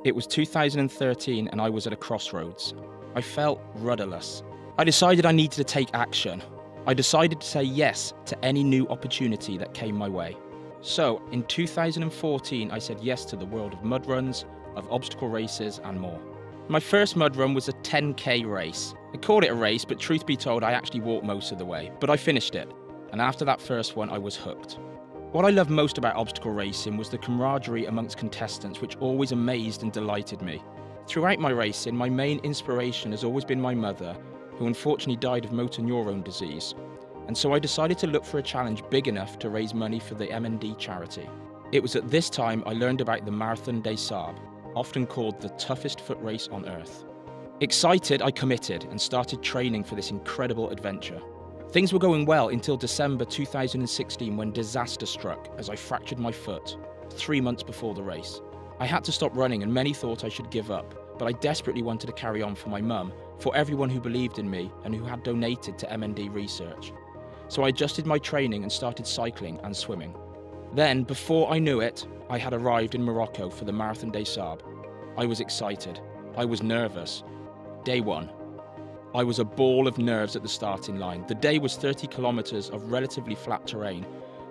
It was 2013 and I was at a crossroads. I felt rudderless. I decided I needed to take action. I decided to say yes to any new opportunity that came my way. So, in 2014, I said yes to the world of mud runs, of obstacle races and more. My first mud run was a 10k race. I called it a race, but truth be told, I actually walked most of the way, but I finished it. And after that first one, I was hooked. What I loved most about obstacle racing was the camaraderie amongst contestants, which always amazed and delighted me. Throughout my racing, my main inspiration has always been my mother, who unfortunately died of motor neurone disease. And so I decided to look for a challenge big enough to raise money for the MdS charity. It was at this time I learned about the Marathon des Sables, often called the toughest foot race on earth. Excited, I committed and started training for this incredible adventure. Things were going well until December 2016 when disaster struck as I fractured my foot 3 months before the race. I had to stop running and many thought I should give up, but I desperately wanted to carry on for my mum, for everyone who believed in me and who had donated to MdS research. So I adjusted my training and started cycling and swimming. Then, before I knew it, I had arrived in Morocco for the Marathon des Sables. I was excited. I was nervous. Day 1. I was a ball of nerves at the starting line. The day was 30 kilometers of relatively flat terrain,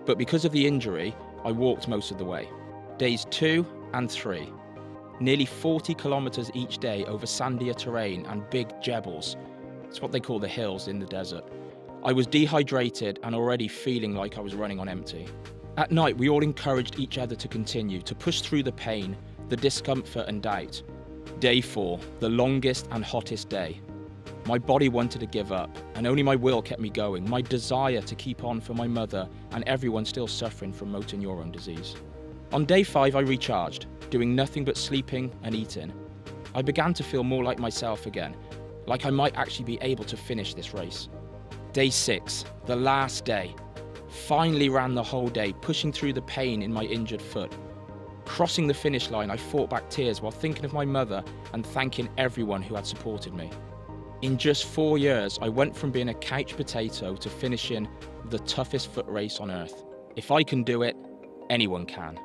but because of the injury, I walked most of the way. Days 2 and 3. Nearly 40 kilometers each day over sandier terrain and big jebels. It's what they call the hills in the desert. I was dehydrated and already feeling like I was running on empty. At night, we all encouraged each other to continue, to push through the pain, the discomfort and doubt. Day 4, the longest and hottest day. My body wanted to give up, and only my will kept me going, my desire to keep on for my mother and everyone still suffering from motor neurone disease. On day 5, I recharged, doing nothing but sleeping and eating. I began to feel more like myself again, like I might actually be able to finish this race. Day 6, the last day. Finally ran the whole day, pushing through the pain in my injured foot. Crossing the finish line, I fought back tears while thinking of my mother and thanking everyone who had supported me. In just 4 years, I went from being a couch potato to finishing the toughest foot race on earth. If I can do it, anyone can.